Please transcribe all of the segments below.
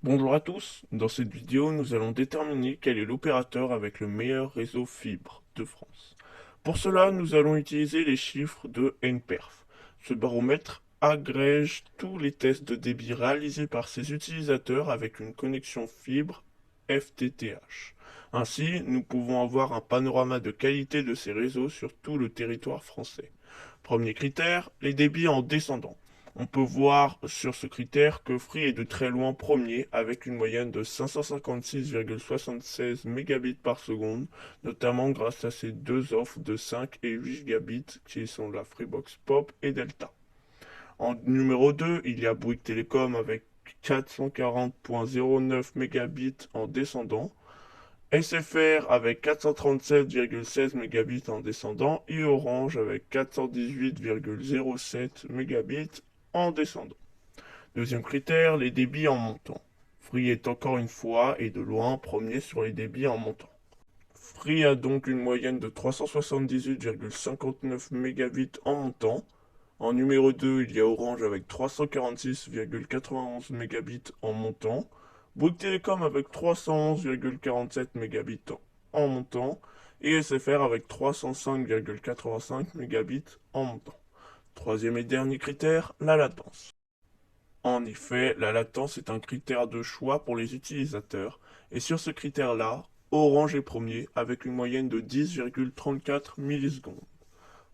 Bonjour à tous, dans cette vidéo nous allons déterminer quel est l'opérateur avec le meilleur réseau fibre de France. Pour cela nous allons utiliser les chiffres de NPerf. Ce baromètre agrège tous les tests de débit réalisés par ses utilisateurs avec une connexion fibre FTTH. Ainsi, nous pouvons avoir un panorama de qualité de ces réseaux sur tout le territoire français. Premier critère, les débits en descendant. On peut voir sur ce critère que Free est de très loin premier avec une moyenne de 556,76 mégabits par seconde, notamment grâce à ses deux offres de 5 et 8 gigabits qui sont la Freebox Pop et Delta. En numéro 2, il y a Bouygues Telecom avec 440,09 mégabits en descendant, SFR avec 437,16 mégabits en descendant et Orange avec 418,07 mégabits en descendant. Deuxième critère, les débits en montant. Free est encore une fois et de loin premier sur les débits en montant. Free a donc une moyenne de 378,59 mégabits en montant. En numéro 2, il y a Orange avec 346,91 mégabits en montant. Bouygues Telecom avec 311,47 mégabits en montant. Et SFR avec 305,85 mégabits en montant. Troisième et dernier critère, la latence. En effet, la latence est un critère de choix pour les utilisateurs, et sur ce critère-là, Orange est premier avec une moyenne de 10,34 millisecondes.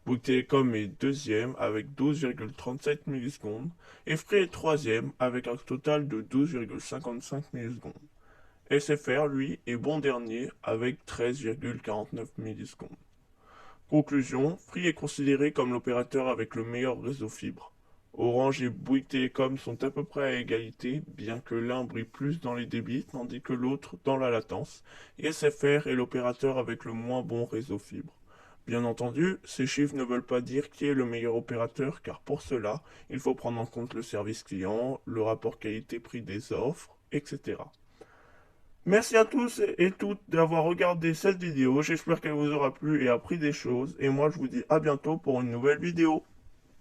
Bouygues Telecom est deuxième avec 12,37 millisecondes, et Free est troisième avec un total de 12,55 millisecondes. SFR, lui, est bon dernier avec 13,49 millisecondes. Conclusion, Free est considéré comme l'opérateur avec le meilleur réseau fibre. Orange et Bouygues Telecom sont à peu près à égalité, bien que l'un brille plus dans les débits tandis que l'autre dans la latence, et SFR est l'opérateur avec le moins bon réseau fibre. Bien entendu, ces chiffres ne veulent pas dire qui est le meilleur opérateur, car pour cela, il faut prendre en compte le service client, le rapport qualité-prix des offres, etc. Merci à tous et toutes d'avoir regardé cette vidéo. J'espère qu'elle vous aura plu et appris des choses. Et moi, je vous dis à bientôt pour une nouvelle vidéo.